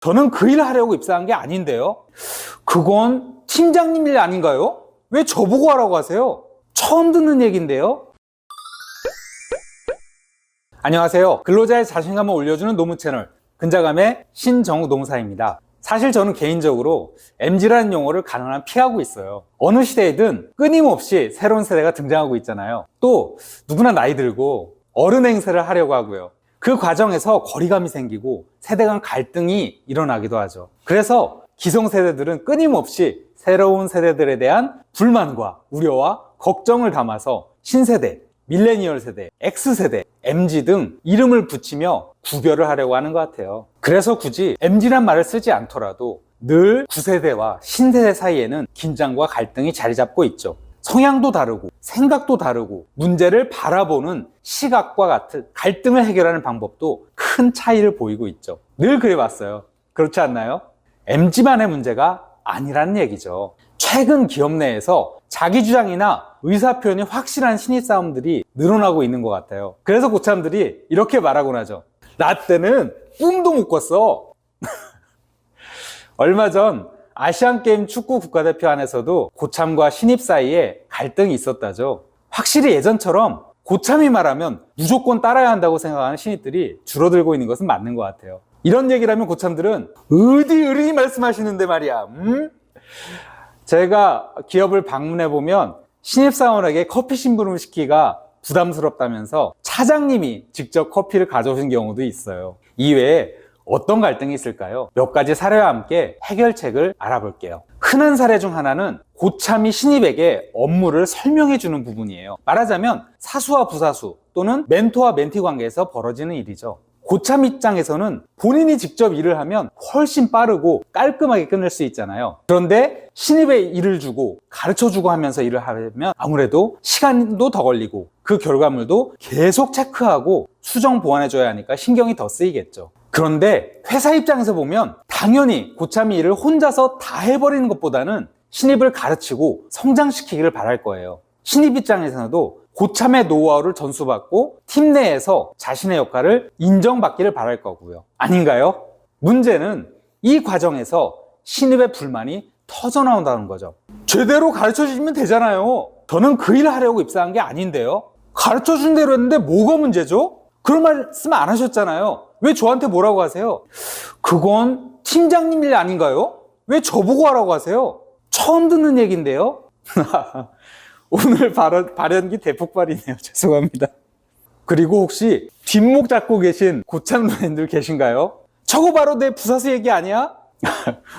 저는 그 일 하려고 입사한 게 아닌데요. 그건 팀장님 일 아닌가요? 왜 저보고 하라고 하세요? 처음 듣는 얘기인데요. 안녕하세요. 근로자의 자신감을 올려주는 노무 채널 근자감의 신정욱 노무사입니다. 사실 저는 개인적으로 MZ라는 용어를 가능한 피하고 있어요. 어느 시대이든 끊임없이 새로운 세대가 등장하고 있잖아요. 또 누구나 나이 들고 어른 행세를 하려고 하고요. 그 과정에서 거리감이 생기고 세대 간 갈등이 일어나기도 하죠. 그래서 기성세대들은 끊임없이 새로운 세대들에 대한 불만과 우려와 걱정을 담아서 신세대, 밀레니얼 세대, X세대, MZ 등 이름을 붙이며 구별을 하려고 하는 것 같아요. 그래서 굳이 MZ란 말을 쓰지 않더라도 늘 9세대와 신세대 사이에는 긴장과 갈등이 자리 잡고 있죠. 성향도 다르고 생각도 다르고 문제를 바라보는 시각과 같은 갈등을 해결하는 방법도 큰 차이를 보이고 있죠. 늘 그래왔어요. 그렇지 않나요? MZ만의 문제가 아니라는 얘기죠. 최근 기업 내에서 자기 주장이나 의사표현이 확실한 신입사원들이 늘어나고 있는 것 같아요. 그래서 고참들이 이렇게 말하곤 하죠. 나 때는 꿈도 못 꿨어. 얼마 전 아시안게임 축구 국가대표 안에서도 고참과 신입 사이에 갈등이 있었다죠. 확실히 예전처럼 고참이 말하면 무조건 따라야 한다고 생각하는 신입들이 줄어들고 있는 것은 맞는 것 같아요. 이런 얘기를 하면 고참들은 어디 어른이 말씀하시는데 말이야. 제가 기업을 방문해보면 신입사원에게 커피 심부름을 시키기가 부담스럽다면서 차장님이 직접 커피를 가져오신 경우도 있어요. 이외에 어떤 갈등이 있을까요? 몇 가지 사례와 함께 해결책을 알아볼게요. 흔한 사례 중 하나는 고참이 신입에게 업무를 설명해 주는 부분이에요. 말하자면 사수와 부사수 또는 멘토와 멘티 관계에서 벌어지는 일이죠. 고참 입장에서는 본인이 직접 일을 하면 훨씬 빠르고 깔끔하게 끝낼 수 있잖아요. 그런데 신입에 일을 주고 가르쳐주고 하면서 일을 하면 아무래도 시간도 더 걸리고 그 결과물도 계속 체크하고 수정 보완해줘야 하니까 신경이 더 쓰이겠죠. 그런데 회사 입장에서 보면 당연히 고참이 일을 혼자서 다 해버리는 것보다는 신입을 가르치고 성장시키기를 바랄 거예요. 신입 입장에서도 고참의 노하우를 전수받고 팀 내에서 자신의 역할을 인정받기를 바랄 거고요. 아닌가요? 문제는 이 과정에서 신입의 불만이 터져나온다는 거죠. 제대로 가르쳐 주시면 되잖아요. 저는 그 일 하려고 입사한 게 아닌데요. 가르쳐 준 대로 했는데 뭐가 문제죠? 그런 말씀 안 하셨잖아요. 왜 저한테 뭐라고 하세요? 그건 팀장님 일 아닌가요? 왜 저보고 하라고 하세요? 처음 듣는 얘기인데요. 오늘 발연기 대폭발이네요. 죄송합니다. 그리고 혹시 뒷목 잡고 계신 고참 노인들 계신가요? 저거 바로 내 부사수 얘기 아니야?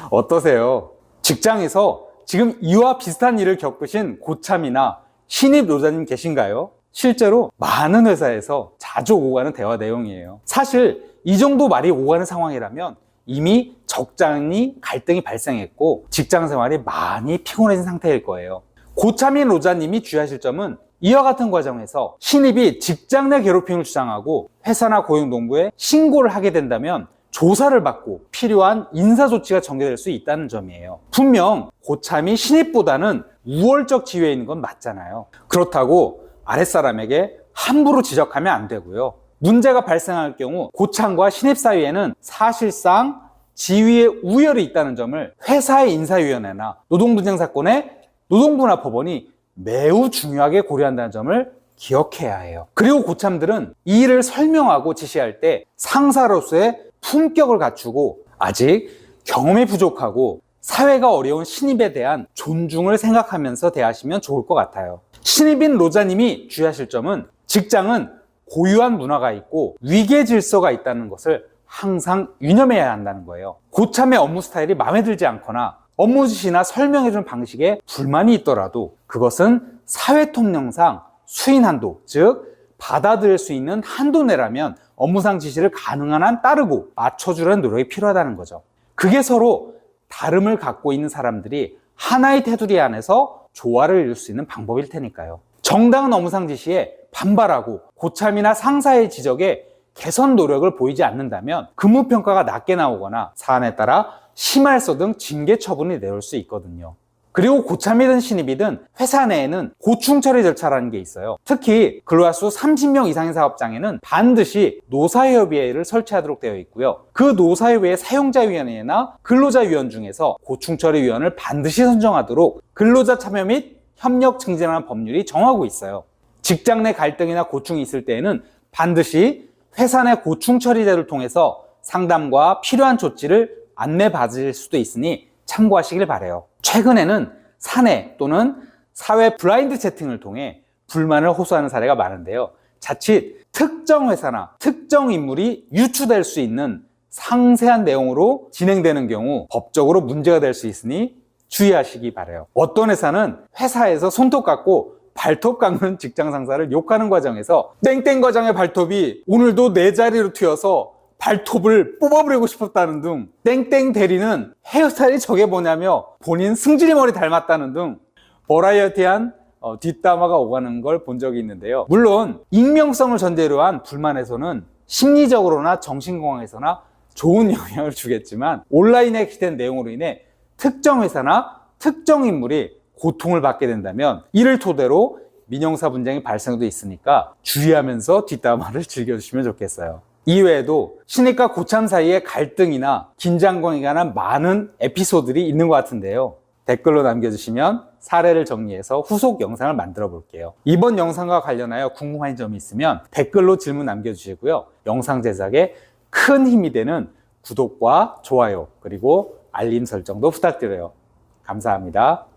어떠세요? 직장에서 지금 이와 비슷한 일을 겪으신 고참이나 신입 노자님 계신가요? 실제로 많은 회사에서 자주 오고 가는 대화 내용이에요. 사실 이 정도 말이 오가는 상황이라면 이미 적잖이 갈등이 발생했고 직장 생활이 많이 피곤해진 상태일 거예요. 고참인 노자님이 주의하실 점은 이와 같은 과정에서 신입이 직장 내 괴롭힘을 주장하고 회사나 고용노동부에 신고를 하게 된다면 조사를 받고 필요한 인사조치가 전개될 수 있다는 점이에요. 분명 고참이 신입보다는 우월적 지위에 있는 건 맞잖아요. 그렇다고 아랫사람에게 함부로 지적하면 안 되고요. 문제가 발생할 경우 고참과 신입 사이에는 사실상 지위의 우열이 있다는 점을 회사의 인사위원회나 노동분쟁 사건의 노동부나 법원이 매우 중요하게 고려한다는 점을 기억해야 해요. 그리고 고참들은 이 일을 설명하고 지시할 때 상사로서의 품격을 갖추고 아직 경험이 부족하고 사회가 어려운 신입에 대한 존중을 생각하면서 대하시면 좋을 것 같아요. 신입인 노자님이 주의하실 점은 직장은 고유한 문화가 있고 위계 질서가 있다는 것을 항상 유념해야 한다는 거예요. 고참의 업무 스타일이 마음에 들지 않거나 업무 지시나 설명해주는 방식에 불만이 있더라도 그것은 사회 통념상 수인 한도, 즉 받아들일 수 있는 한도 내라면 업무상 지시를 가능한 한 따르고 맞춰주려는 노력이 필요하다는 거죠. 그게 서로 다름을 갖고 있는 사람들이 하나의 테두리 안에서 조화를 이룰 수 있는 방법일 테니까요. 정당한 업무상 지시에 반발하고 고참이나 상사의 지적에 개선 노력을 보이지 않는다면 근무평가가 낮게 나오거나 사안에 따라 심할서 등 징계 처분이 내올 수 있거든요. 그리고 고참이든 신입이든 회사 내에는 고충 처리 절차라는 게 있어요. 특히 근로자 수 30명 이상의 사업장에는 반드시 노사협의회를 설치하도록 되어 있고요. 그 노사협의회 사용자위원회나 근로자위원 중에서 고충 처리위원을 반드시 선정하도록 근로자 참여 및 협력 증진하는 법률이 정하고 있어요. 직장 내 갈등이나 고충이 있을 때에는 반드시 회사 내 고충 처리제를 통해서 상담과 필요한 조치를 안내받을 수도 있으니 참고하시길 바라요. 최근에는 사내 또는 사회 블라인드 채팅을 통해 불만을 호소하는 사례가 많은데요. 자칫 특정 회사나 특정 인물이 유추될 수 있는 상세한 내용으로 진행되는 경우 법적으로 문제가 될 수 있으니 주의하시기 바라요. 어떤 회사는 회사에서 손톱 깎고 발톱 깎는 직장 상사를 욕하는 과정에서 땡땡 과장의 발톱이 오늘도 내 자리로 튀어서 발톱을 뽑아버리고 싶었다는 등 땡땡 대리는 헤어스타일이 저게 뭐냐며 본인 승질머리 닮았다는 등 버라이어티한 뒷담화가 오가는 걸 본 적이 있는데요. 물론 익명성을 전제로 한 불만에서는 심리적으로나 정신건강에서나 좋은 영향을 주겠지만 온라인에 게시된 내용으로 인해 특정 회사나 특정 인물이 고통을 받게 된다면 이를 토대로 민형사 분쟁이 발생도 있으니까 주의하면서 뒷담화를 즐겨주시면 좋겠어요. 이외에도 신입과 고참 사이의 갈등이나 긴장감에 관한 많은 에피소드들이 있는 것 같은데요. 댓글로 남겨주시면 사례를 정리해서 후속 영상을 만들어 볼게요. 이번 영상과 관련하여 궁금한 점이 있으면 댓글로 질문 남겨주시고요. 영상 제작에 큰 힘이 되는 구독과 좋아요 그리고 알림 설정도 부탁드려요. 감사합니다.